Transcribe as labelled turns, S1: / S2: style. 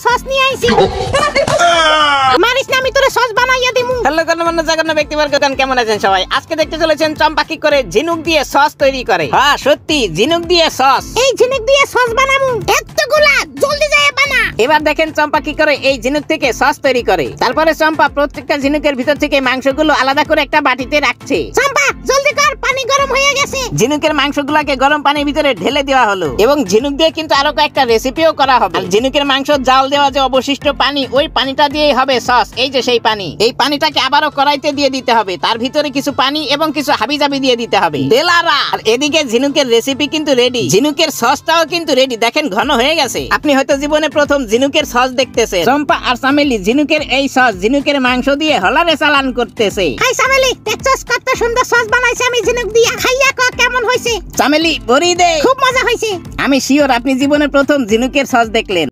S1: Sauce নিয়ে আইছি। মারিস না, আমি তোরে সস বানাইয়া দিমু।
S2: হ্যালো গণ্যমান্য জাগন্য ব্যক্তিবর্গগণ, কেমন আছেন সবাই? আজকে দেখতে চলেছেন চম্পা কি করে ঝিনুক দিয়ে সস তৈরি করে। হ্যাঁ সত্যি, ঝিনুক দিয়ে সস।
S1: এই ঝিনুক দিয়ে সস বানামু। এতগুলা জলদি যায় বানা।
S2: এবার দেখেন চম্পা কি করে এই ঝিনুক থেকে সস তৈরি করে। তারপরে চম্পা প্রত্যেকটা ঝিনুকের ভিতর থেকে মাংসগুলো আলাদা করে একটা বাটিতে রাখছে।
S1: চম্পা জলদি কর, পানি গরম হয়ে গেছে।
S2: ঝিনুকের মাংসগুলোকে গরম পানির ভিতরে ঢেলে দেওয়া হলো এবং ঝিনুক দিয়ে কিন্তু আরো কয়েকটা রেসিপিও করা হবে। আর ঝিনুকের মাংস জাল দেওয়া যে অবশিষ্ট পানি, ওই পানিটা দিয়েই হবে সস। এই যে সেই পানি, এই পানিটাকে আবারও কড়াইতে দিয়ে দিতে হবে। তার ভিতরে কিছু পানি এবং কিছু হাবিজাবি দিয়ে দিতে হবে। দেলারা। আর এদিকে ঝিনুকের রেসিপি কিন্তু রেডি, ঝিনুকের সসটাও কিন্তু রেডি। দেখেন ঘন হয়ে গেছে। আপনি হয়তো জীবনে প্রথম ঝিনুকের সস দেখতেছেন। চম্পা আর চামেলি ঝিনুকের এই সস ঝিনুকের মাংস দিয়ে হলারে চালান করতেছে।
S1: হাই চামেলি, দেখছস কত সুন্দর সস বানাইছে আমি ঝিনুক দিয়া। খাইয়া ক কেমন হইছে?
S2: চামেলি ভরি দে।
S1: খুব মজা হইছে।
S2: আমি শিওর আপনি জীবনে প্রথম ঝিনুকের সস দেখলেন।